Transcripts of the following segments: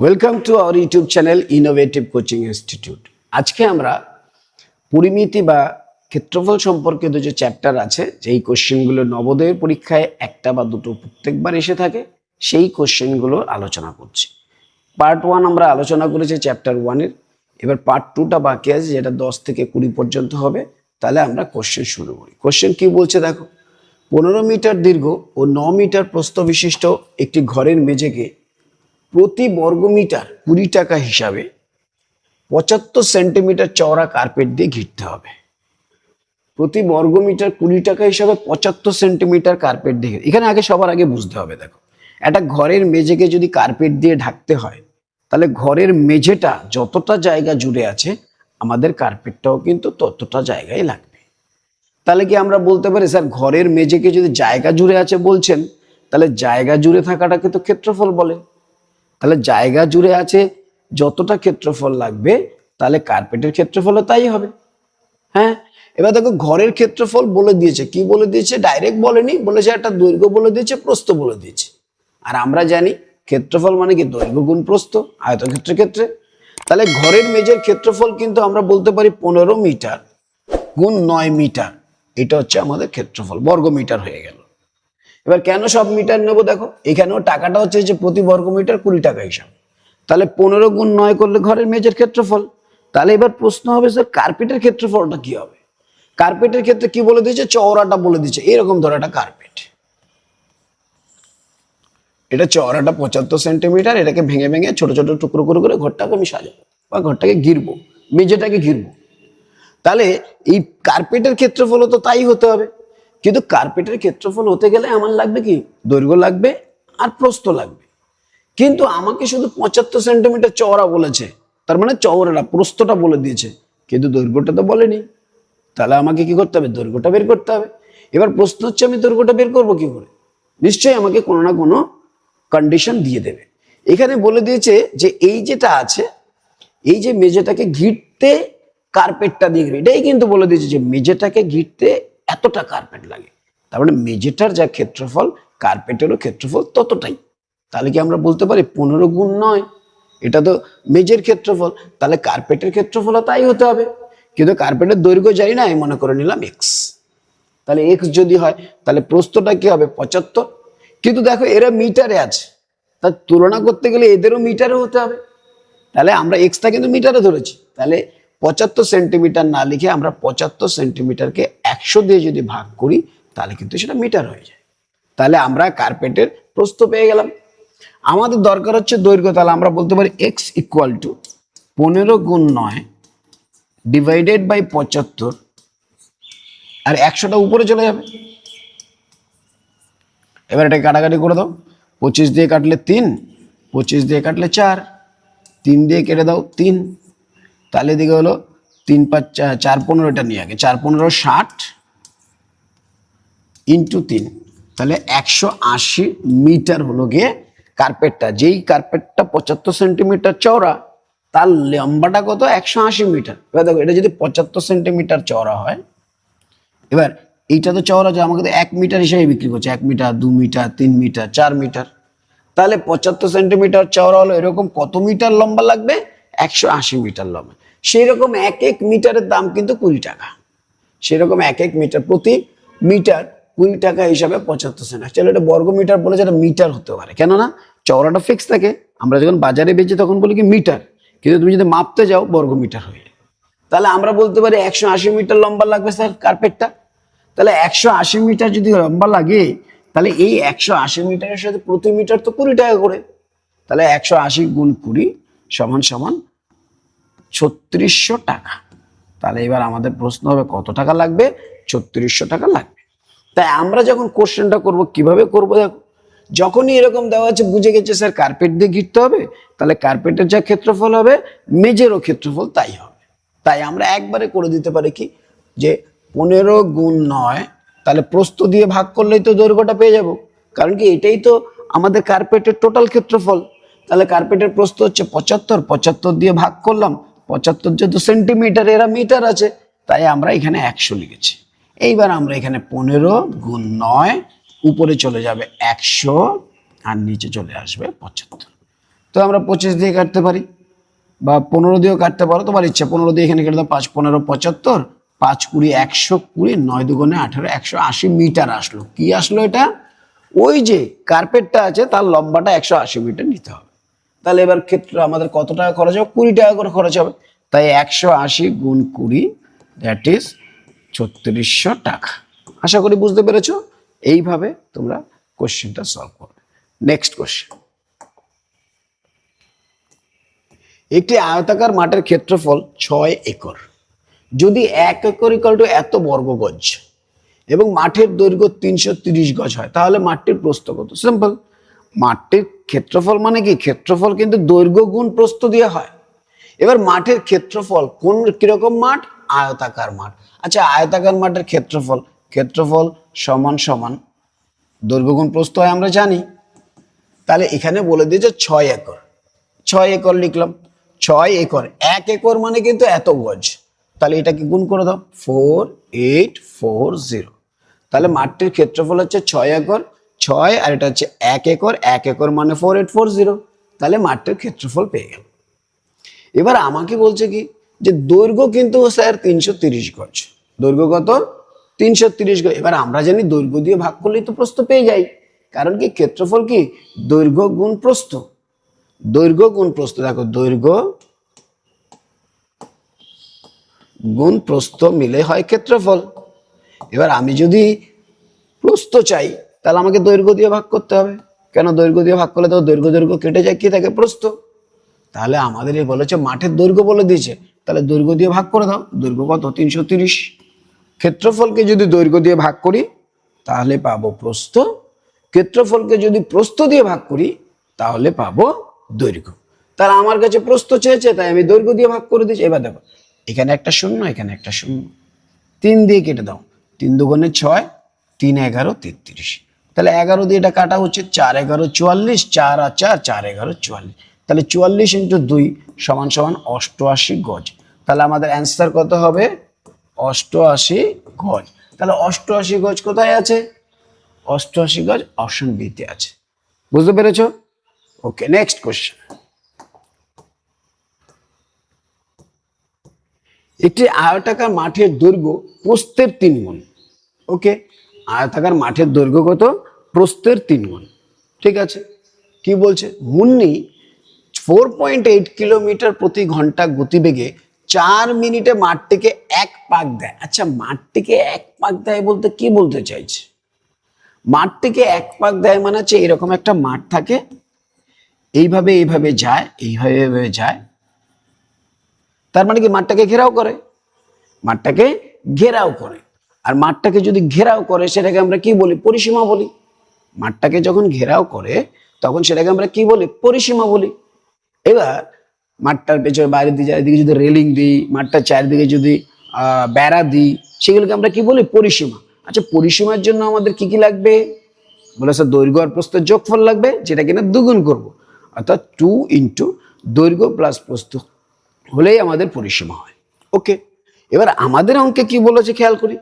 Welcome to our YouTube channel innovative coaching institute. আজকে আমরা পরিমিতি বা ক্ষেত্রফল সম্পর্কিত যে চ্যাপ্টার আছে, যেই কোশ্চেনগুলো নবোদয়ের পরীক্ষায় একটা বা দুটো প্রত্যেকবার এসে থাকে, সেই কোশ্চেনগুলো আলোচনা করছি। পার্ট 1 আমরা আলোচনা করেছি চ্যাপ্টার 1-এর। এবার পার্ট 2টা বাকি আছে, যেটা 10 থেকে 20 পর্যন্ত হবে। তাহলে আমরা কোশ্চেন শুরু করি। কোশ্চেন কি বলছে দেখো, 15 মিটার দীর্ঘ ও 9 মিটার প্রস্থ বিশিষ্ট একটি ঘরের মেঝেকে প্রতি বর্গমিটার 20 টাকা হিসাবে 75 সেন্টিমিটার চওড়া কার্পেট দিয়ে ঘিরতে হবে। প্রতি বর্গমিটার 20 টাকা হিসাবে 75 সেন্টিমিটার কার্পেট দিয়ে, এখানে সবার আগে বুঝতে হবে, দেখো একটা ঘরের মেঝেকে যদি কার্পেট দিয়ে ঢাকতে হয়, তাহলে ঘরের মেঝেটা যতটা জায়গা জুড়ে আছে, আমাদের কার্পেটটাও কিন্তু ততটা জায়গায় লাগবে। তাহলে কি আমরা বলতে পারি স্যার ঘরের মেঝেকে যদি জায়গা জুড়ে আছে বলছেন, তাহলে জায়গা জুড়ে থাকাটাকে তো ক্ষেত্রফল বলে। তাহলে জায়গা জুড়ে আছে যতটা ক্ষেত্রফল লাগবে, তাহলে কার্পেটের ক্ষেত্রফলও তাই হবে। হ্যাঁ, এবার দেখো ঘরের ক্ষেত্রফল বলে দিয়েছে, কি বলে দিয়েছে, ডাইরেক্ট বলেনি, বলেছে একটা দৈর্ঘ্য বলে দিয়েছে, প্রস্থ বলে দিয়েছে। আর আমরা জানি ক্ষেত্রফল মানে কি দৈর্ঘ্য গুণ প্রস্থ আয়তক্ষেত্রের ক্ষেত্রে। তাহলে ঘরের মেঝের ক্ষেত্রফল কিন্তু আমরা বলতে পারি 15 মিটার গুণ 9 মিটার, এটা হচ্ছে আমাদের ক্ষেত্রফল, বর্গ মিটার হয়ে গেল। এবার কেন সব মিটার নেব, দেখো এখানেও টাকাটা হচ্ছে যে প্রতি বর্গ মিটার 20 টাকা হিসাব। তাহলে 15 গুণ 9 করলে ঘরের মেঝের ক্ষেত্রফল। তাহলে এবার প্রশ্ন হবে স্যার কার্পেটের ক্ষেত্রফলটা কি হবে। কার্পেটের ক্ষেত্রে কি বলে দিয়েছে, চওড়াটা বলে দিয়েছে। এরকম ধরো একটা কার্পেট, এটা চওড়াটা 75 সেন্টিমিটার, এটাকে ভেঙে ভেঙে ছোট ছোট টুকরো করে ঘরটাকে আমি সাজাবো বা ঘরটাকে ঘিরবো, মেঝেটাকে ঘিরবো। তাহলে এই কার্পেটের ক্ষেত্রফলও তো তাই হতে হবে। কিন্তু কার্পেটের ক্ষেত্রফল হতে গেলে আমার লাগবে কি, দৈর্ঘ্য লাগবে আর প্রস্থ লাগবে। কিন্তু আমাকে শুধু 75 সেন্টিমিটার চওড়া বলেছে, তার মানে চওড়াটা প্রস্থটা বলে দিয়েছে, কিন্তু দৈর্ঘ্যটা তো বলেনি। তাহলে আমাকে কি করতে হবে, দৈর্ঘ্যটা বের করতে হবে। এবার প্রশ্ন হচ্ছে আমি দৈর্ঘ্যটা বের করবো কি করে, নিশ্চয়ই আমাকে কোনো না কোনো কন্ডিশন দিয়ে দেবে। এখানে বলে দিয়েছে যে এই যেটা আছে, এই যে মেঝেটাকে ঘিরতে কার্পেটটা দিয়ে ঘিরে, এটাই কিন্তু বলে দিয়েছে যে মেঝেটাকে ঘিরতে এতটা কার্পেট লাগে। তার মানে মেঝেটার যা ক্ষেত্রফল, কার্পেটেরও ক্ষেত্রফল ততটাই। তাহলে কি আমরা বলতে পারি 15 গুণ 9, এটা তো মেঝের ক্ষেত্রফল, তাহলে কার্পেটের ক্ষেত্রফলও তাই হতে হবে। কিন্তু কার্পেটের দৈর্ঘ্য জানি না, আমি মনে করে নিলাম এক্স। তাহলে এক্স যদি হয়, তাহলে প্রস্থটা কি হবে 75। কিন্তু দেখো এরা মিটারে আছে, তার তুলনা করতে গেলে এদেরও মিটারে হতে হবে। তাহলে আমরা এক্সটা কিন্তু মিটারে ধরেছি, তাহলে 75 সেন্টিমিটার না লিখে আমরা 75 সেন্টিমিটারকে 100 দিয়ে যদি ভাগ করি, তাহলে কিন্তু সেটা মিটার হয়ে যায়। তাহলে আমরা কার্পেটের প্রস্থ পেয়ে গেলাম। আমাদের দরকার হচ্ছে দৈর্ঘ্য। তাহলে আমরা বলতে পারি এক্স ইকুয়াল টু 15 গুণ 9 ডিভাইডেড বাই 75, আর 100টা উপরে চলে যাবে। এবার এটা কাটাকাটি করে দাও, 25 দিয়ে কাটলে 3, 25 দিয়ে কাটলে 4, 3 দিয়ে কেটে দাও 3, তাহলে এদিকে হলো 3 5 4 15, এটা নিয়ে আগে 4 15 60 ইন্টু 3, তাহলে 180 মিটার হলো গিয়ে কার্পেটটা। যেই কার্পেটটা 75 সেন্টিমিটার চওড়া, তার লম্বাটা কত, 180 মিটার। এবার দেখো এটা যদি 75 সেন্টিমিটার চওড়া হয়, এবার এইটা তো চওড়া, যে আমাকে তো 1 মিটার হিসেবে বিক্রি করছে, 1 মিটার 2 মিটার 3 মিটার 4 মিটার। তাহলে 75 সেন্টিমিটার চওড়া হলো, এরকম কত মিটার লম্বা লাগবে, 180 মিটার লম্বা। সেই রকম এক এক মিটারের দাম কিন্তু 20 টাকা। সেরকম এক এক মিটার, প্রতি মিটার 20 টাকা হিসাবে 75 সেন্ট। অ্যাকচুয়ালি এটা বর্গ মিটার বলেছে, এটা মিটার হতে পারে, কেননা চওড়াটা ফিক্স থাকে। আমরা যখন বাজারে বেচি তখন বলি কি মিটার, কিন্তু তুমি যদি মাপতে যাও বর্গ মিটার হয়ে যায়। তাহলে আমরা বলতে পারি 180 মিটার লম্বা লাগবে স্যার কার্পেটটা। তাহলে 180 মিটার যদি লম্বা লাগে, তাহলে এই 180 মিটারের সাথে প্রতি মিটার তো 20 টাকা করে। তাহলে 180 গুণ 20 সমান সমান 3600 টাকা। তাহলে এবার আমাদের প্রশ্ন হবে কত টাকা লাগবে, 3600 টাকা লাগবে। তাই আমরা যখন কোশ্চেনটা করব, কিভাবে করবো, দেখো যখনই এরকম দেওয়া আছে, বুঝে গেছে স্যার কার্পেট দিয়ে ঘিরতে হবে, তাহলে কার্পেটের যা ক্ষেত্রফল হবে, মেঝেরও ক্ষেত্রফল তাই হবে। তাই আমরা একবারে করে দিতে পারি কি, যে 15 গুণ 9, তাহলে প্রস্থ দিয়ে ভাগ করলেই তো দৈর্ঘ্যটা পেয়ে যাব। কারণ কি এটাই তো আমাদের কার্পেটের টোটাল ক্ষেত্রফল। তাহলে কার্পেটের প্রস্থ হচ্ছে 75, 75 দিয়ে ভাগ করলাম, 75 যেহেতু সেন্টিমিটার, এরা মিটার আছে, তাই আমরা এখানে 100 লিখেছি। এইবার আমরা এখানে 15 গুণ 9, উপরে চলে যাবে 100 আর নিচে চলে আসবে 75। তো আমরা 25 দিয়ে কাটতে পারি বা 15 দিয়েও কাটতে পারো, তোমার ইচ্ছা। 15 দিয়ে এখানে কেটে দাও, 5 15 75, 5 20 120, 9 দুগুণে 18, 180 মিটার আসলো। কি আসলো এটা? ওই যে কার্পেটটা আছে তার লম্বাটা 180 মিটার নিতে হবে। তাহলে এবার ক্ষেত্রে আমাদের কত টাকা খরচ হবে? 20 টাকা করে খরচ হবে। তাই 180 গুণ 20, দ্যাট ইজ 3600 টাকা। আশা করি বুঝতে পেরেছো। এইভাবে তোমরা কোশ্চেনটা সলভ করবে। নেক্সট কোশ্চেন, একটি আয়তাকার মাঠের ক্ষেত্রফল 6 একর। যদি 1 একর ইকুয়াল টু এত বর্গ গজ এবং মাঠের দৈর্ঘ্য 330 গজ হয়, তাহলে মাঠটির প্রস্থ কত? সিম্পল, মাঠটির ক্ষেত্রফল মানে কি? ক্ষেত্রফল কিন্তু দৈর্ঘ্য গুণ প্রস্থ দিয়ে হয়। এবার মাঠের ক্ষেত্রফল কোন কিরকম মাঠ? আয়তাকার মাঠ। আচ্ছা, আয়তাকার মাঠের ক্ষেত্রফল, ক্ষেত্রফল সমান সমান দৈর্ঘ্য গুণ প্রস্থ হয়, আমরা জানি। তাহলে এখানে বলে দিয়েছে 6 একর। 6 একর লিখলাম। 6 একর, 1 একর মানে কিন্তু এত গজ। তাহলে এটাকে গুণ করে দাও, 4840। তাহলে মাঠটির ক্ষেত্রফল হচ্ছে 6 একর, 6 আর এটা হচ্ছে 1 একর, 1 একর মানে 4840। তাহলে মাঠটির ক্ষেত্রফল পেয়ে গেল। এবার আমাকে বলছে কি, যে দৈর্ঘ্য কিন্তু স্যার 330 গজ। দৈর্ঘ্য কত? 330 গজ। এবার আমরা জানি দৈর্ঘ্য দিয়ে ভাগ করলেই তো প্রস্থ পেয়ে যাই, কারণ কি ক্ষেত্রফল কি? দৈর্ঘ্য গুণ প্রস্থ। দৈর্ঘ্য গুণ প্রস্থ, দেখো দৈর্ঘ্য গুণ প্রস্থ মিলে হয় ক্ষেত্রফল। এবার আমি যদি প্রস্থ চাই, তাহলে আমাকে দৈর্ঘ্য দিয়ে ভাগ করতে হবে। কেন? দৈর্ঘ্য দিয়ে ভাগ করলে তো দৈর্ঘ্য দৈর্ঘ্য কেটে যায়, কি থাকে? প্রস্থ। তাহলে আমাদের এই বলেছে মাঠের দৈর্ঘ্য বলে দিয়েছে, তাহলে দৈর্ঘ্য দিয়ে ভাগ করে দাও। দৈর্ঘ্য কত? 330। ক্ষেত্রফলকে যদি দৈর্ঘ্য দিয়ে ভাগ করি তাহলে পাবো প্রস্থ, ক্ষেত্রফলকে যদি প্রস্থ দিয়ে ভাগ করি তাহলে পাবো দৈর্ঘ্য। তার আমার কাছে প্রস্থ চেয়েছে, তাই আমি দৈর্ঘ্য দিয়ে ভাগ করে দিয়েছি। এবার দেখো, এখানে একটা শূন্য, এখানে একটা শূন্য, 3 দিয়ে কেটে দাও। 3 দুগুণে 6, 3 11 33। তাহলে 11 দিয়ে এটা কাটা হচ্ছে, 4 11 44, 4 আর 4 4 11 44। তাহলে 44 ইন্টু 2 সমান সমান 88 গজ। তাহলে আমাদের অ্যান্সার কত হবে? 88 গজ। তাহলে 88 গজ কোথায় আছে? 88 গজ অপশন বি তে আছে। বুঝতে পেরেছো? ওকে, নেক্সট কোশ্চেন। একটি আয়তাকার মাঠের দৈর্ঘ্য প্রস্থের 3 গুণ। ওকে, আয়তাকার মাঠের দৈর্ঘ্য কত? প্রস্থের 3 গুণ। ঠিক আছে, কি বলছে? মুন্নি 4.8 কিলোমিটার প্রতি ঘন্টা গতিবেগে 4 মিনিটে মাঠটিকে 1 পাক দেয়। আচ্ছা, মাঠটিকে 1 পাক দেয় বলতে কি বলতে চাইছে? মাঠটিকে 1 পাক দেয় মানে হচ্ছে এরকম একটা মাঠ থাকে, এইভাবে এইভাবে যায়, এইভাবে এইভাবে যায়। তার মানে কি মাঠটাকে ঘেরাও করে? মাঠটাকে ঘেরাও করে। আর মাঠটাকে যদি ঘেরাও করে সেটাকে আমরা কি বলি? পরিসীমা বলি। মাঠটাকে যখন ঘেরাও করে তখন সেটাকে আমরা কি বলি? পরিসীমা বলি। এবার মাঠটার পেছনে বাইরের দিকে চারিদিকে যদি রেলিং দিই, মাঠটার চারিদিকে যদি বেড়া দিই, সেগুলোকে আমরা কি বলি? পরিসীমা। আচ্ছা, পরিসীমার জন্য আমাদের কি কি লাগবে? বলে স্যার দৈর্ঘ্য আর প্রস্থের যোগফল লাগবে, যেটা কিনা দুগুণ করব, অর্থাৎ 2 ইন্টু দৈর্ঘ্য প্লাস প্রস্থ হলেই আমাদের পরিসীমা হয়। ওকে, এবার আমাদের অঙ্কে কি বলেছে খেয়াল করি,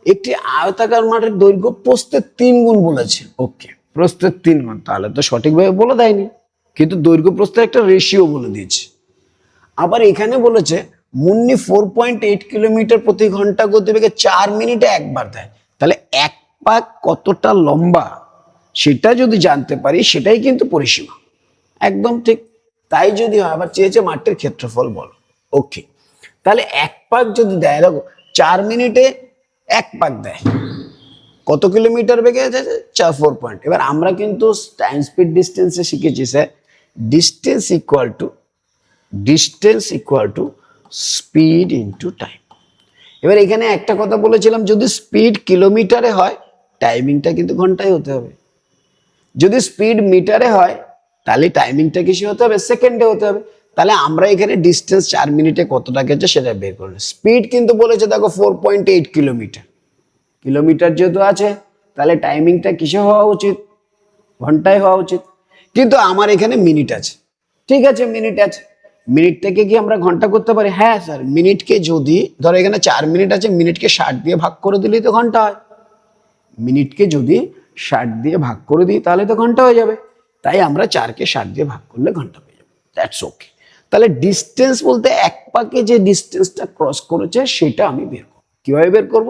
একটি আয়তাকার মাঠের দৈর্ঘ্য প্রস্থের 3 গুণ বলেছে। ওকে, প্রস্থের 3 গুণ, তাহলে তো সঠিকভাবে বলে দেয়নি, কিন্তু দৈর্ঘ্য প্রস্থের একটা রেশিও বলে দিয়েছে। আবার এখানে বলেছে মুন্নি 4.8 কিলোমিটার প্রতি ঘন্টা গতিবেগে 4 মিনিটে একবার দেয়। তাহলে 1 পাক কতটা লম্বা সেটা যদি জানতে পারি, সেটাই কিন্তু পরিসীমা। একদম ঠিক। তাই যদি হয়, আবার চেয়েছে মাঠের ক্ষেত্রফল বলো। ওকে, তাহলে 1 পাক যদি দেয়, দেখো 4 মিনিটে 1 পাক দেয়, কত কিলোমিটার বেগে আছে? 4 পয়েন্ট। এবার আমরা কিন্তু টাইম স্পিড ডিস্টেন্সে শিখেছি sir, distance equal to speed into time. এবার এখানে একটা কথা বলেছিলাম, যদি স্পিড কিলোমিটারে হয় টাইমিংটা কিন্তু ঘন্টায় হতে হবে, যদি স্পিড মিটারে হয় তাহলে টাইমিংটা কিসে হতে হবে? সেকেন্ডে হতে হবে। তাহলে আমরা এখানে ডিস্টেন্স 4 মিনিটে কতটা গেছে সেটা বের করলাম। স্পিড কিন্তু বলেছে দেখো 4.8 কিলোমিটার, কিলোমিটার যেহেতু আছে তাহলে টাইমিংটা কিসে হওয়া উচিত? ঘন্টায় হওয়া উচিত। কিন্তু আমার এখানে মিনিট আছে। ঠিক আছে, মিনিট আছে, মিনিটটাকে কি আমরা ঘন্টা করতে পারি? হ্যাঁ স্যার, মিনিটকে যদি ধরো এখানে 4 মিনিট আছে, মিনিটকে 60 দিয়ে ভাগ করে দিলেই তো ঘন্টা হয়। মিনিটকে যদি 60 দিয়ে ভাগ করে দিই তাহলে তো ঘন্টা হয়ে যাবে। তাই আমরা 4কে 60 দিয়ে ভাগ করলে ঘন্টা পেয়ে দ্যাটস ওকে। তাহলে ডিস্টেন্স বলতে এক পাকে যে ডিস্টেন্সটা ক্রস করেছে সেটা আমি বের করব। কিভাবে বের করব?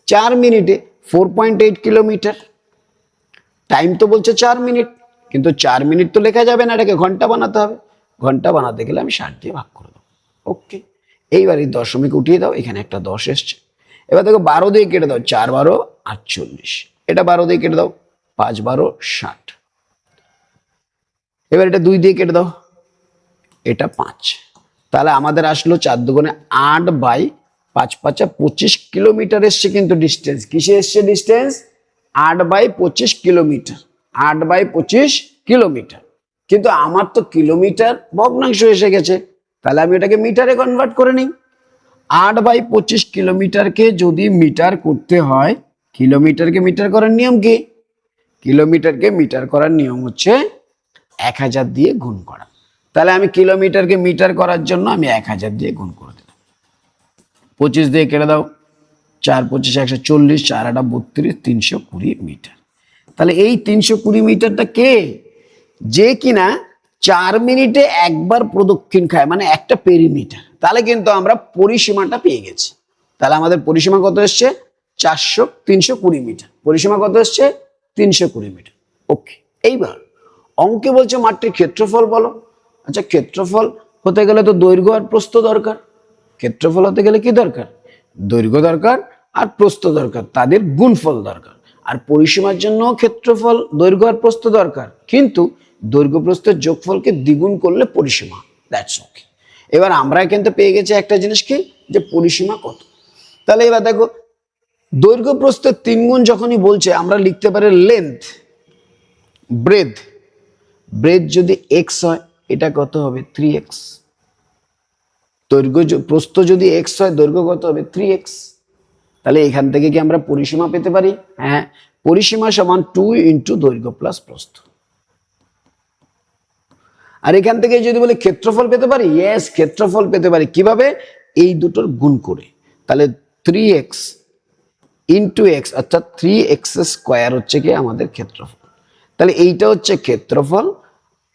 4 মিনিটে 4.8 কিলোমিটার। টাইম তো বলছে 4 মিনিট, কিন্তু 4 মিনিট তো লেখা যাবে না, এটাকে ঘন্টা বানাতে হবে। ঘন্টা বানাতে গেলে আমি 60 দিয়ে ভাগ করে দেবো। ওকে, এইবার এই দশমিক উঠিয়ে দাও, এখানে একটা 10 এসছে। এবার দেখো 12 দিয়ে কেটে দাও, 4 12 48, এটা 12 দিয়ে কেটে দাও, 5 12 60। এবার এটা 2 দিয়ে কেটে দাও, এটা 5। তাহলে আমাদের আসলো 4 দুগুণে 8 বাই 5 5 25 কিলোমিটার এসছে। কিন্তু ডিস্টেন্স কিসে এসছে? Distance 8 by 25 kilometre, 8 by 25 kilometre. কিন্তু আমার তো কিলোমিটার ভগ্নাংশ এসে গেছে, তাহলে আমি এটাকে মিটারে কনভার্ট করে নিই। 8 বাই 25 কিলোমিটারকে যদি মিটার করতে হয়, কিলোমিটারকে মিটার করার নিয়ম কি? কিলোমিটারকে মিটার করার নিয়ম হচ্ছে 1000 দিয়ে গুণ করা। তাহলে আমি কিলোমিটারকে মিটার করার জন্য আমি 1000 দিয়ে গুণ করে দিলাম। 25 দিয়ে কেটে দাও, 4 25 140, 4 8 32, 320 মিটার। তাহলে এই 320 মিটারটা কে? যে কিনা 4 মিনিটে একবার প্রদক্ষিণ খায়, মানে একটা পেরিমিটার। তাহলে কিন্তু আমরা পরিসীমাটা পেয়ে গেছি। তাহলে আমাদের পরিসীমা কত এসছে? 320 মিটার। পরিসীমা কত এসছে? 320 মিটার। ওকে, এইবার অঙ্কে বলছে মাঠটির ক্ষেত্রফল বলো। আচ্ছা, ক্ষেত্রফল হতে গেলে তো দৈর্ঘ্য আর প্রস্থ দরকার। ক্ষেত্রফল হতে গেলে কি দরকার? দৈর্ঘ্য দরকার আর প্রস্থ দরকার, তাদের গুণফল দরকার। আর পরিসীমার জন্য ক্ষেত্রফল, দৈর্ঘ্য আর প্রস্থ দরকার, কিন্তু দৈর্ঘ্য প্রস্থের যোগফলকে দ্বিগুণ করলে পরিসীমা। That's okay. এবার আমরা কিন্তু পেয়ে গেছি একটা জিনিস কি, যে পরিসীমা কত। তাহলে এবার দেখো, দৈর্ঘ্য প্রস্থের 3 গুণ যখনই বলছে, আমরা লিখতে পারি লেন্থ, ব্রেথ। ব্রেথ যদি এক্স হয়, এটা কত হবে? 3x। দৈর্ঘ্য প্রস্থ যদি এক্স হয়, দৈর্ঘ্য কত হবে? 3x। তাহলে এখান থেকে কি আমরা পরিসীমা পেতে পারি? হ্যাঁ, পরিসীমা সমান 2 ইন্টু দৈর্ঘ্য প্লাস প্রস্থ। আর এখান থেকে যদি বলি ক্ষেত্রফল পেতে পারি, ইয়েস, ক্ষেত্রফল পেতে পারি। কিভাবে? এই দুটোর গুণ করে। তাহলে 3x ইন্টু এক্স, অর্থাৎ 3x স্কোয়ার হচ্ছে কি আমাদের ক্ষেত্রফল। তাহলে এইটা হচ্ছে ক্ষেত্রফল,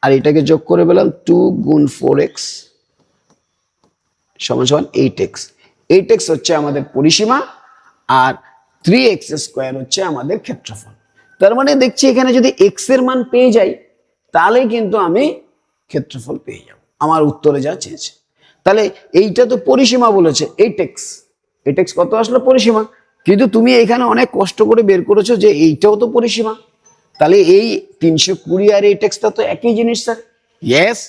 আর এটাকে যোগ করে পেলাম 2 গুণ 4x সমান সমান 8x। 8x হচ্ছে আমাদের পরিসীমা, আর 3x স্কোয়ার হচ্ছে আমাদের ক্ষেত্রফল। তার মানে দেখছি এখানে যদি x এর মান পেয়ে যাই, তাহলে কিন্তু আমি ক্ষেত্রফল পেয়ে যাব, আমার উত্তরে যা চেয়েছে। তাহলে এইটা তো পরিসীমা বলেছে, 8x। 8x কত আসলো? পরিসীমা। কিন্তু তুমি এখানে অনেক কষ্ট করে বের করেছো যে এইটাও তো পরিসীমা। তাহলে এই 320 আর 8x টা তো একই জিনিস স্যার। ইয়েস,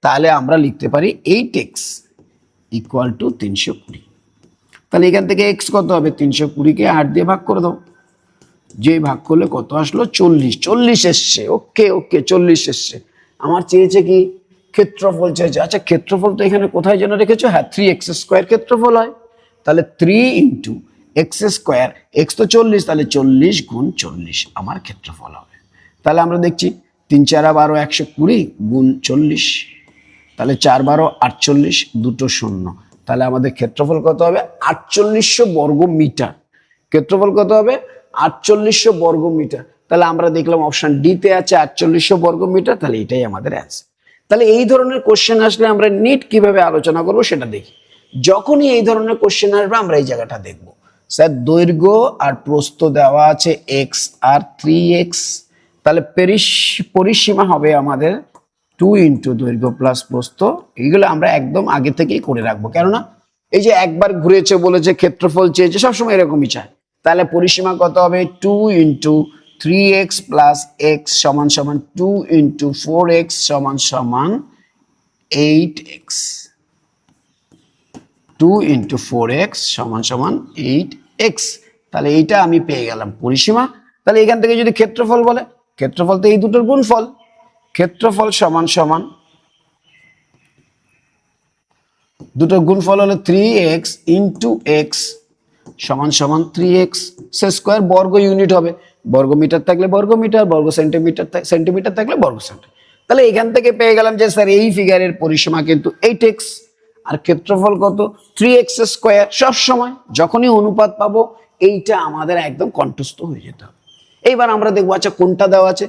তাহলে আমরা লিখতে পারি 8x ইকুয়াল টু 320। তাহলে এখান থেকে x কত হবে? 320 কে 8 দিয়ে ভাগ করে দাও। যে ভাগ করলে কত আসলো? 40। 40 এসছে। ওকে ওকে, 40 এসছে। আমার চেয়েছে কি? ক্ষেত্রফল চেয়েছে। আচ্ছা, ক্ষেত্রফল তো এখানে কোথায় যেন রেখেছো? হ্যাঁ, 3x স্কোয়ার ক্ষেত্রফল হয়। তাহলে 3 ইন্টু এক্স স্কোয়ার, এক্স তো 40, তাহলে 40 গুণ 40 আমার ক্ষেত্রফল হবে। তাহলে আমরা দেখছি 3 4 12 120 গুণ 40, তাহলে 4 12 48, দুটো শূন্য। তাহলে আমাদের ক্ষেত্রফল কত হবে? 4800 বর্গ মিটার। ক্ষেত্রফল কত হবে? 4800 বর্গ মিটার। তাহলে আমরা দেখলাম অপশন ডি তে আছে 4800 বর্গ মিটার। তাহলে এটাই আমাদের অ্যান্সার। তাহলে এই ধরনের কোশ্চেন আসলে আমরা নিট কিভাবে আলোচনা করবো সেটা দেখি। যখনই এই ধরনের কোশ্চেন আসবে আমরা এই জায়গাটা দেখব। স্যার, দৈর্ঘ্য আর প্রস্থ দেওয়া আছে x আর 3x, তাহলে পরিসীমা হবে আমাদের 2 ইন্টু দৈর্ঘ্য প্লাস প্রস্থ। এইগুলো আমরা একদম আগে থেকেই করে রাখবো, কেননা এই যে একবার ঘুরেছে বলেছে, ক্ষেত্রফল চেয়েছে, সবসময় এরকমই চায়। তাহলে পরিসীমা কত হবে? 2 ইন্টু 3x প্লাস x সমান সমান 2 ইন্টু 4x সমান সমান 8x। 2 ইন্টু 4x সমান সমান 8x। তাহলে এইটা আমি পেয়ে গেলাম পরিসীমা। তাহলে এখান থেকে যদি ক্ষেত্রফল বলে, ক্ষেত্রফল তো এই দুটোর গুণফল। ক্ষেত্রফল সমান সমান, দুটোর গুণফল হলো 3x ইন্টু x সমান সমান 3x স্কোয়ার। বর্গ ইউনিট হবে, বর্গ মিটার থাকলে বর্গ মিটার, বর্গ সেন্টিমিটার থাকলে বর্গ সেন্টিমিটার। তাহলে এখান থেকে পেয়ে গেলাম যে স্যার এই ফিগারের পরিসীমা কিন্তু 8x, আর ক্ষেত্রফল কত? 3x square. সব সময় যখনই অনুপাত পাবো এইটা আমাদের একদম কণ্ঠস্থ হয়ে যেতে হবে। এইবার আমরা দেখবো, আচ্ছা কোনটা দেওয়া আছে।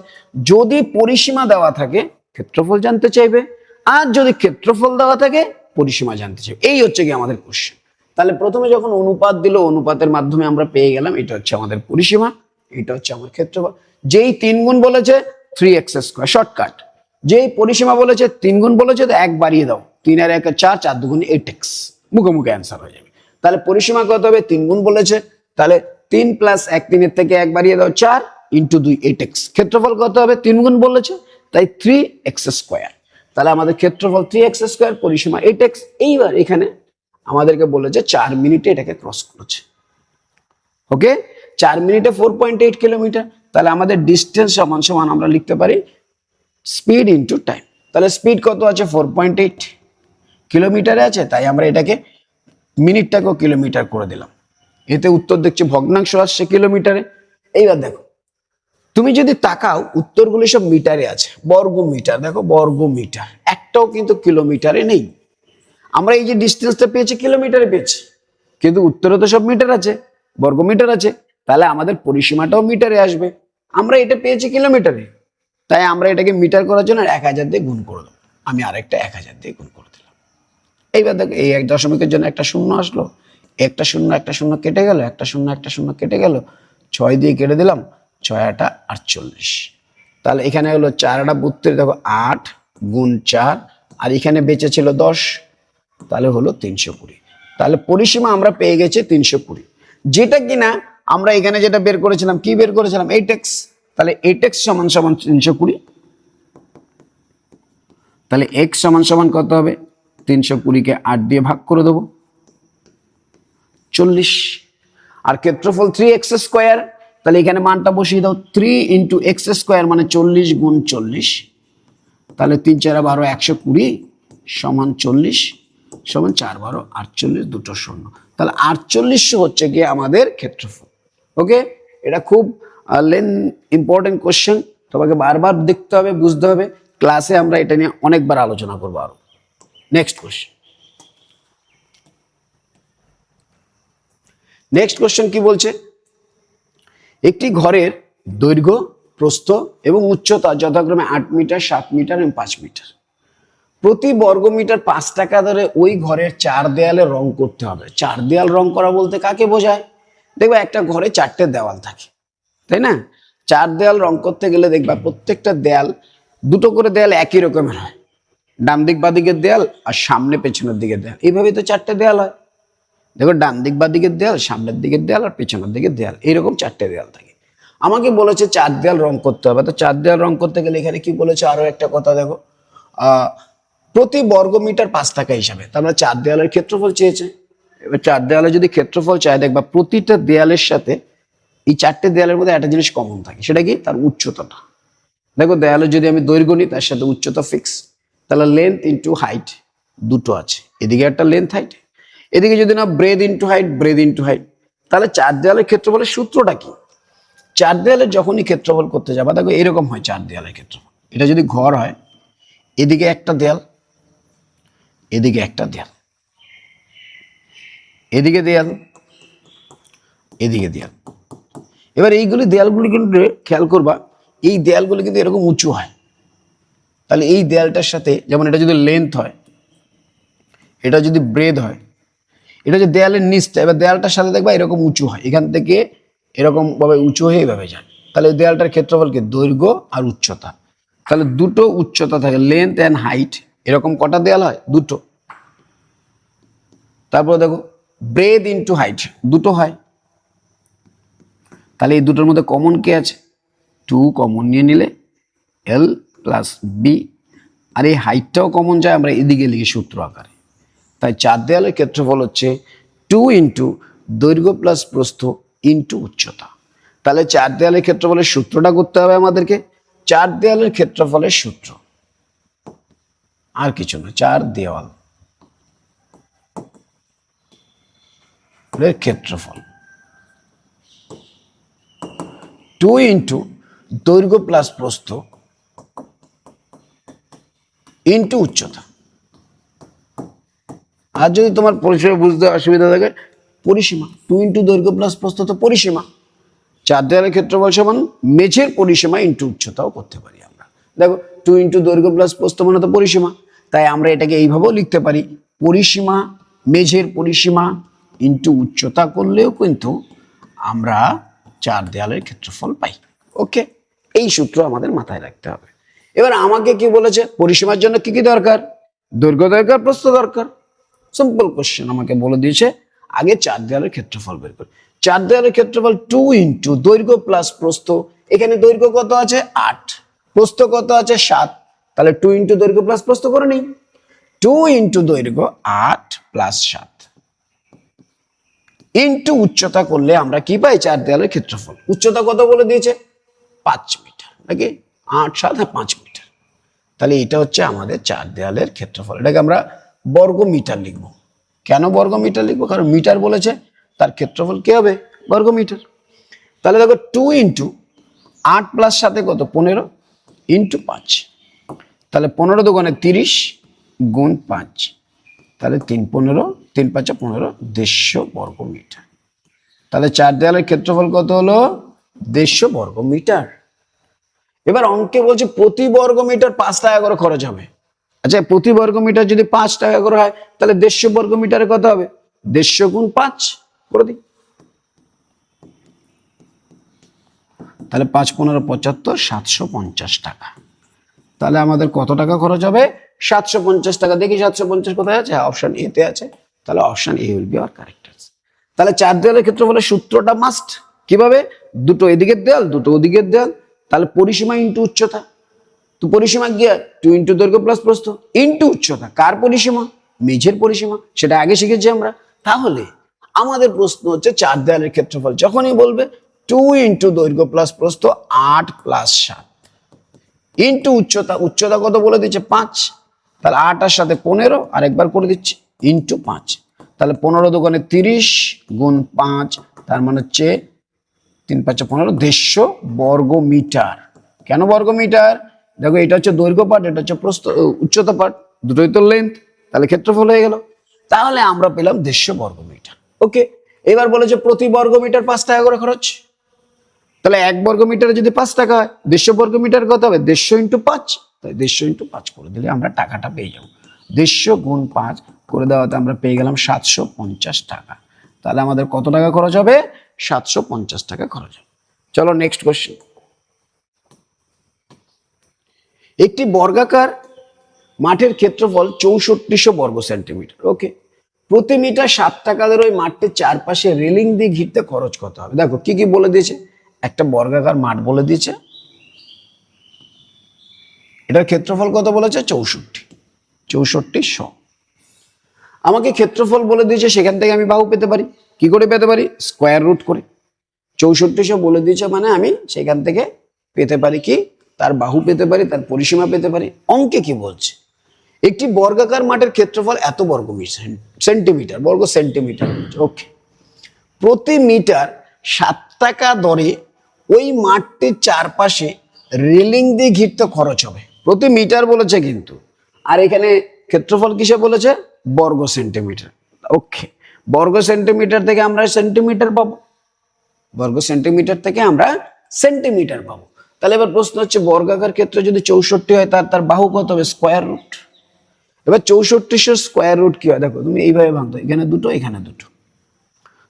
যদি পরিসীমা দেওয়া থাকে, ক্ষেত্রফল জানতে চাইবে, আর যদি ক্ষেত্রফল দেওয়া থাকে পরিসীমা জানতে চাই। এই হচ্ছে কি আমাদের কোশ্চেন। তাহলে প্রথমে যখন অনুপাত দিল, অনুপাতের মাধ্যমে আমরা পেয়ে গেলাম এটা হচ্ছে আমাদের পরিসীমা, এটা হচ্ছে আমার ক্ষেত্রফল। যেই 3 গুণ বলেছে 3x², শর্টকাট। যেই পরিসীমা বলেছে 3 গুণ বলেছে তো 1 বাড়িয়ে দাও, 3 আর 1 4, 4 2 8x, মুখে মুখে অ্যান্সার হয়ে যাবে। তাহলে পরিসীমা কত হবে? 3 গুণ বলেছে, তাহলে 3 + 1, 3 এর থেকে 1 বাড়িয়ে দাও 4 × 2 8x। ক্ষেত্রফল কত হবে? 3 গুণ বলেছে, তাই 3x²। তাহলে আমাদের ক্ষেত্রফল 3x², পরিসীমা 8x। এইবার এখানে আমাদেরকে বলেছে 4 মিনিটে এটাকে ক্রস করেছে। ওকে, 4 মিনিটে 4.8 কিলোমিটার। তাহলে আমাদের ডিস্টেন্স সমান সমান আমরা লিখতে পারি স্পিড ইনটু টাইম। তাহলে স্পিড কত আছে? 4.8 কিলোমিটারে আছে, তাই আমরা এটাকে মিনিটটাকেও কিলোমিটার করে দিলাম। এতে উত্তর দেখছি ভগ্নাংশ আসছে কিলোমিটারে। এইবার দেখো, তুমি যদি তাকাও উত্তরগুলি সব মিটারে আছে, বর্গ মিটার। দেখো বর্গ মিটার, একটাও কিন্তু কিলোমিটারে নেই। আমরা এই যে ডিস্টেন্সটা পেয়েছি কিলোমিটারে পেয়েছি, কিন্তু উত্তরে তো সব মিটার আছে, বর্গ মিটার আছে। তাহলে আমাদের পরিসীমাটাও মিটারে আসবে। আমরা এটা পেয়েছি কিলোমিটারে, তাই আমরা এটাকে মিটার করার জন্য 1000 দিয়ে গুণ করে দেবো। আমি আরেকটা 1000 দিয়ে গুণ করে দিলাম। এইবার দেখো এই 1 দশমিকের জন্য একটা শূন্য আসলো, একটা শূন্য কেটে গেল, একটা শূন্য কেটে গেল, 6 দিয়ে কেটে দিলাম, 6 × 8 = 48। তাহলে এখানে হলো 4 × 8 = 32, দেখো 8 গুণ 4, আর এখানে বেঁচে ছিল 10, তাহলে হলো 320। তাহলে পরিসীমা আমরা পেয়ে গেছি 320, যেটা কিনা আমরা এখানে যেটা বের করেছিলাম, কি বের করেছিলাম? 8x। তাহলে 8x সমান সমান 320। তাহলে x সমান সমান কত হবে? 320কে 8 দিয়ে ভাগ করে দেবো, 40। আর ক্ষেত্রফল 3x², তাহলে এখানে মানটা বসিয়ে দাও, 3 × x² মানে 40 গুণ 40। তাহলে 3 × 4 = 12, 120 সমান 40 সমান 4 × 12 = 48, দুটো শূন্য। তাহলে 48 হচ্ছে কি আমাদের ক্ষেত্রফল। ওকে, এটা খুব ইম্পর্টেন্ট কোশ্চেন, তোমাকে বারবার দেখতে হবে, বুঝতে হবে। ক্লাসে আমরা এটা নিয়ে অনেকবার আলোচনা করবো আরো। Next question. নেক্সট কোশ্চেন কি বলছে? একটি ঘরের দৈর্ঘ্য, প্রস্থ এবং উচ্চতা যথাক্রমে 8 মিটার, 7 মিটার এবং 5 মিটার। প্রতি বর্গমিটার 5 টাকা ধরে ওই ঘরের 4 দেয়ালে রং করতে হবে। 4 দেয়াল রং করা বলতে কাকে বোঝায়? দেখবা একটা ঘরে 4টে দেওয়াল থাকে, তাই না? 4 দেয়াল রং করতে গেলে দেখবা প্রত্যেকটা দেয়াল, দুটো করে দেয়াল একই রকমের হয়, ডান দিক বাঁ দিকের দেয়াল আর সামনে পেছনের দিকের দেয়াল। এইভাবেই তো 4টে দেয়াল হয়। দেখো ডান দিক বাঁ দিকের দেয়াল, সামনের দিকের দেয়াল আর পেছনের দিকের দেয়াল, এইরকম 4টে দেয়াল থাকে। আমাকে বলেছে 4 দেয়াল রং করতে হবে। তো 4 দেয়াল রং করতে গেলে এখানে কি বলেছে? আরো একটা কথা দেখো, প্রতি বর্গমিটার 5 টাকা হিসাবে। তার মানে 4 দেয়ালের ক্ষেত্রফল চেয়েছে। এবার 4 দেয়ালে যদি ক্ষেত্রফল চায়, দেখবা প্রতিটা দেয়ালের সাথে এই 4টে দেয়ালের মধ্যে একটা জিনিস কমন থাকে, সেটা কি? তার উচ্চতাটা। দেখো দেয়ালে যদি আমি দৈর্ঘ্য নিই, তার সাথে উচ্চতা ফিক্স। তাহলে লেন্থ ইন্টু হাইট দুটো আছে, এদিকে একটা লেন্থ হাইট, এদিকে যদি না bread into height, bread into height. তাহলে 4 দেয়ালের ক্ষেত্রফলের সূত্রটা কি? 4 দেয়ালের যখনই ক্ষেত্রফল করতে যাবা, দেখো এরকম হয় 4 দেয়ালের ক্ষেত্রফল। এটা যদি ঘর হয়, এদিকে একটা দেয়াল, এদিকে একটা দেয়াল, এদিকে দেয়াল, এদিকে দেয়াল। এবার এইগুলি দেয়ালগুলি কিন্তু খেয়াল করবা, এই দেয়ালগুলি কিন্তু এরকম উঁচু হয়। তাহলে এই দেয়ালটার সাথে, যেমন এটা যদি লেন্থ হয়, এটা যদি ব্রেড হয়, এটা যে দেয়ালের নিচটা, এবার দেয়ালটার সাথে দেখবা এরকম উঁচু হয়, এখান থেকে এরকম ভাবে উঁচু হয়ে এভাবে যায়। তাহলে দেয়ালটার ক্ষেত্রফলকে দৈর্ঘ্য আর উচ্চতা, তাহলে দুটো উচ্চতা থাকে, লেন্থ অ্যান্ড হাইট। এরকম কটা দেয়াল হয়? দুটো। তারপর দেখো ব্রেড ইন্টু হাইট দুটো হয়। তাহলে এই দুটোর মধ্যে কমন কে আছে? 2 কমন নিয়ে নিলে L + B, আর এই হাইটটাও কমন যায়, আমরা এদিকে লিখি সূত্র আকারে। তাই 4 দেয়ালের ক্ষেত্রফল হচ্ছে 2 × দৈর্ঘ্য প্লাস প্রস্থ ইন্টু উচ্চতা। তাহলে 4 দেয়ালের ক্ষেত্রফলের সূত্রটা করতে হবে আমাদেরকে। 4 দেয়ালের ক্ষেত্রফলের সূত্র আর কিছু না, 4 দেওয়াল ক্ষেত্রফল 2 × দৈর্ঘ্য প্লাস প্রস্থ ইন্টু উচ্চতা। আর যদি তোমার পরিসীমা বুঝতে অসুবিধা থাকে, পরিসীমা 2 × দৈর্ঘ্য প্লাস প্রস্থ তো পরিসীমা। 4 দেয়ালের ক্ষেত্রফল সমান মেঝের পরিসীমা ইন্টু উচ্চতাও করতে পারি আমরা। দেখো 2 × দৈর্ঘ্য প্লাস প্রস্থ মানে তো পরিসীমা, তাই আমরা এটাকে এইভাবেও লিখতে পারি, পরিসীমা, মেঝের পরিসীমা ইন্টু উচ্চতা করলেও কিন্তু আমরা চার দেয়ালের ক্ষেত্রফল পাই। ওকে, এই সূত্র আমাদের মাথায় রাখতে হবে। এবার আমাকে কি বলেছে, পরিসীমার জন্য কি কি দরকার? দৈর্ঘ্য দরকার, প্রস্থ দরকার। সিম্পল কোশ্চেন আমাকে বলে দিয়েছে আগে চার দেয়ালের ক্ষেত্রফল বের করে। চার দেয়ালের ক্ষেত্রফল 2 ইন্টু দৈর্ঘ্য প্লাস প্রস্থ। এখানে দৈর্ঘ্য কত আছে? 8, প্রস্থ কত আছে? 7। তাহলে 2 ইন্টু দৈর্ঘ্য প্লাস প্রস্থ করে নিই। 2 ইন্টু দৈর্ঘ্য 8 প্লাস 7 ইন্টু উচ্চতা করলে আমরা কি পাই? চার দেয়ালের ক্ষেত্রফল। উচ্চতা কত বলে দিয়েছে? 5 মিটার, নাকি 8 7 5 মিটার। তাহলে এটা হচ্ছে আমাদের চার দেয়ালের ক্ষেত্রফল। এটাকে আমরা বর্গ মিটার লিখবো। কেন বর্গ মিটার লিখবো? কারণ মিটার বলেছে, তার ক্ষেত্রফল কি হবে? বর্গ মিটার। তাহলে দেখো 2 ইন্টু 8 প্লাস 7 কত? 15 ইন্টু 5। তাহলে 15 দুগুণে 30 গুণ 5, তাহলে 3 15 3 5 15, 150 বর্গ মিটার। তাহলে চার দেয়ালের ক্ষেত্রফল কত হলো? 150 বর্গ মিটার। এবার অঙ্কে বলছে প্রতি বর্গ মিটার 5 টাকা করে খরচ হবে। আচ্ছা, প্রতি বর্গ মিটার যদি 5 টাকা করে হয়, তাহলে 150 বর্গ মিটারে কত হবে? 150 গুণ 5 করে দিই। তাহলে 5 15 75, 750 টাকা। তাহলে আমাদের কত টাকা খরচ হবে? 750 টাকা। দেখি 750 কোথায় আছে? অপশন এ তে আছে। তাহলে option A will be hour correct answer. তাহলে চার দেয়ালের ক্ষেত্রফলের সূত্রটা মাস্ট। কিভাবে? দুটো এদিকের দেয়াল, দুটো ওদিকের দেয়াল। তাহলে পরিসীমা ইন্টু উচ্চতা। তো পরিসীমা কি? 2 ইন্টু দৈর্ঘ্য প্লাস প্রস্থ ইন্টু উচ্চতা। কার পরিসীমা? মেঝের পরিসীমা। সেটা আগে শিখেছি আমরা। তাহলে আমাদের প্রশ্ন হচ্ছে চার দেয়ালের ক্ষেত্রফল যখনই বলবে 2 ইন্টু দৈর্ঘ্য প্লাস প্রস্থ 8 প্লাস 7 ইন্টু উচ্চতা। উচ্চতা কত বলে দিচ্ছে? 5। তাহলে 8 আর সাথে 15, আর একবার করে দিচ্ছি, ইন্টু 5। তাহলে 15 দুগুণে 30 গুণ 5, তার মানে হচ্ছে 3 5 15, 150 বর্গ মিটার। কেন বর্গ মিটার? দেখো এটা হচ্ছে দৈর্ঘ্য পাঠ, এটা হচ্ছে প্রস্থ উচ্চতা পাঠ, দুটোই তো লেন্থ। তাহলে ক্ষেত্রফল হয়ে গেল। তাহলে আমরা পেলাম 150 বর্গ মিটার। ওকে, এবার বলেছে প্রতি বর্গ মিটার 5 টাকা করে খরচ। তাহলে 1 বর্গ মিটারে যদি 5 টাকা হয়, 150 বর্গ মিটার কত হবে? 150 ইন্টু 5। তাই 150 ইন্টু 5 করে দিলে আমরা টাকাটা পেয়ে যাবো। 150 গুণ 5 করে দেওয়াতে আমরা পেয়ে গেলাম 750 টাকা। তাহলে আমাদের কত টাকা খরচ হবে? 750 টাকা খরচ হবে। চলো নেক্সট কোশ্চেন। একটি বর্গাকার মাঠের ক্ষেত্রফল 6400 বর্গ সেন্টিমিটার। ওকে, প্রতি মিটার 7 টাকা ধরে ওই মাঠটির চারপাশে রেলিং দিয়ে ঘিরতে খরচ কত হবে? দেখো কি কি বলে দিয়েছে। একটা বর্গাকার মাঠ বলে দিয়েছে, এটার ক্ষেত্রফল কত বলেছে? 6400। আমাকে ক্ষেত্রফল বলে দিয়েছে, সেখান থেকে আমি বাহু পেতে পারি। কি করে পেতে পারি? স্কোয়ার রুট করে। 6400 বলে দিয়েছে মানে আমি সেখান থেকে পেতে পারি কি? তার বাহু পেতে পারি, তার পরিসীমা পেতে পারি। অঙ্কে কি বলছে? একটি বর্গাকার মাঠের ক্ষেত্রফল এত বর্গ সেন্টিমিটার, বর্গ সেন্টিমিটার। ওকে, প্রতি মিটার 7 টাকা দরে ওই মাঠটির চারপাশে রেলিং দিয়ে ঘিরতে খরচ হবে। প্রতি মিটার বলেছে কিন্তু, আর এখানে ক্ষেত্রফল কিসে বলেছে? বর্গ সেন্টিমিটার। ওকে, বর্গ সেন্টিমিটার থেকে আমরা সেন্টিমিটার পাবো। বর্গ সেন্টিমিটার থেকে আমরা সেন্টিমিটার পাবো। তাহলে এবার প্রশ্ন হচ্ছে বর্গাকার ক্ষেত্রে যদি 64 হয়, তার বাহু কত হবে? Square root. এবার 6400 স্কোয়ার রুট কি হয়? দেখো তুমি এইভাবে ভাঙতো, এখানে দুটো, এখানে দুটো,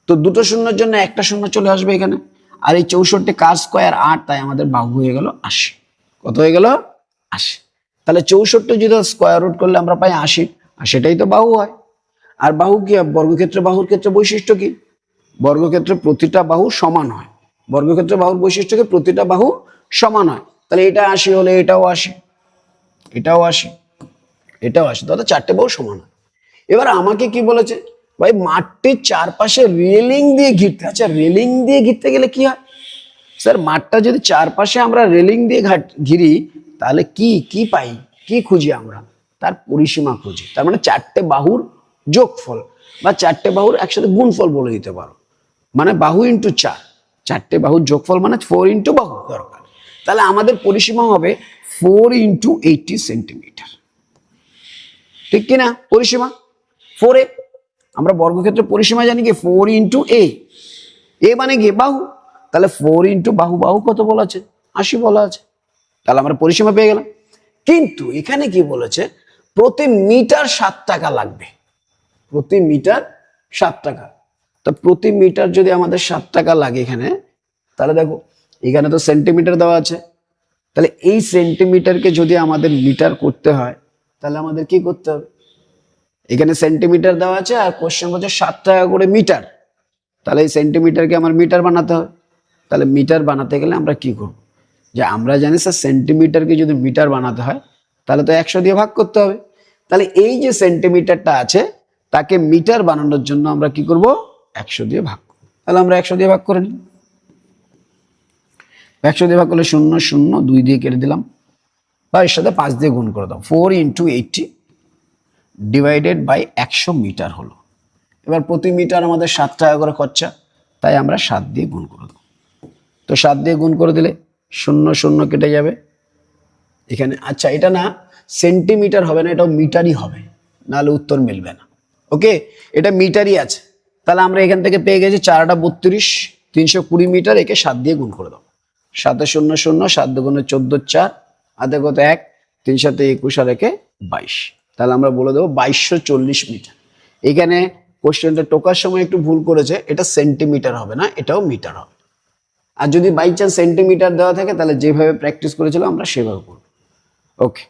তো দুটো শূন্যের জন্য একটা শূন্য চলে আসবে এখানে। আর এই 64 কার স্কোয়ার 8, তাই আমাদের বাহু হয়ে গেল 80। কত হয়ে গেল? 80। তাহলে 64 যদি স্কোয়ার রুট করলে আমরা পাই 80, আর সেটাই তো বাহু হয়। আর বাহু কি? বর্গক্ষেত্রে বাহুর ক্ষেত্রে বৈশিষ্ট্য কি? বর্গক্ষেত্রে প্রতিটা বাহু সমান হয়। বর্গক্ষেত্রে বাহুর বৈশিষ্ট্য কি? প্রতিটা বাহু সমান হয়। তাহলে এটা 80 হলে এটাও 80, এটাও 80, এটাও 80, তাহলে চারটে বাহু সমান হয়। এবার আমাকে কি বলেছে? ভাই মাঠটির চারপাশে রেলিং দিয়ে ঘিরতে। আচ্ছা, রেলিং দিয়ে ঘিরতে গেলে কি হয়? স্যার মাঠটা যদি চারপাশে আমরা রেলিং দিয়ে ঘিরি, তাহলে কি কি পাই? কি খুঁজি আমরা? তার পরিসীমা খুঁজি। তার মানে চারটে বাহুর যোগফল বা চারটে বাহুর একসাথে গুণফল বলে দিতে পারো। মানে বাহু ইন্টু 4, চারটে বাহুর যোগফল মানে 4 ইন্টু বাহু দরকার। তাহলে আমাদের পরিসীমা হবে 4 ইন্টু 80 সেন্টিমিটার। ঠিক কিনা? পরিসীমা 4a। আমরা বর্গক্ষেত্রের পরিসীমা জানি কি? 4 ইন্টু এ। এ মানে কি? বাহু। তাহলে 4 ইন্টু বাহু, বাহু কত বলা আছে? 80 বলা আছে। তাহলে আমরা পরিসীমা পেয়ে গেলাম। কিন্তু এখানে কি বলেছে? প্রতি মিটার 7 টাকা লাগবে, প্রতি মিটার 7 টাকা। তো প্রতি মিটার যদি আমাদের 7 টাকা লাগে এখানে, তাহলে দেখো এখানে তো সেন্টিমিটার দেওয়া আছে, তাহলে এই সেন্টিমিটারকে যদি আমাদের মিটার করতে হয় তাহলে আমাদের কি করতে হবে, এখানে সেন্টিমিটার দেওয়া আছে আর কোশ্চেন বলছে 7 টাকা করে মিটার, তাহলে এই সেন্টিমিটারকে আমার মিটার বানাতে হবে। তাহলে মিটার বানাতে গেলে আমরা কি করব, যে আমরা জানি স্যার সেন্টিমিটারকে যদি মিটার বানাতে হয় তাহলে তো 100 দিয়ে ভাগ করতে হবে। তাহলে এই যে সেন্টিমিটারটা আছে তাকে মিটার বানানোর জন্য আমরা কি করব, 100 দিয়ে ভাগ করব। তাহলে আমরা 100 দিয়ে ভাগ করে নিই, 100 দিয়ে ভাগ করলে 0 0 2 দিয়ে কেটে দিলাম, বা এর সাথে 5 দিয়ে গুণ করে দাও, 4 × 80 ডিভাইডেড বাই 100 মিটার হলো। এবার প্রতি মিটার আমাদের 7 টাকা করে খরচা, তাই আমরা 7 দিয়ে গুণ করে দেবো। তো 7 দিয়ে গুণ করে দিলে 0 0 কেটে যাবে এখানে। আচ্ছা এটা না সেন্টিমিটার হবে না, এটাও মিটারই হবে, নাহলে উত্তর মিলবে না। ওকে, এটা মিটারই আছে, তাহলে আমরা এখান থেকে পেয়ে গেছি 4 × 32 320 মিটার, একে 7 দিয়ে গুণ করে দাও। 7 0 0 7 2 14 4 হাতে কত 1 3 7 21 আর একে 22, তাহলে আমরা বলে দেবো 2240 মিটার। এখানে কোশ্চেনটা টোকার সময় একটু ভুল করেছে, এটা সেন্টিমিটার হবে না, এটাও মিটার হবে। আর যদি বাই চান্স সেন্টিমিটার দেওয়া থাকে তাহলে যেভাবে প্র্যাকটিস করেছিল আমরা সেভাবে করব। ওকে।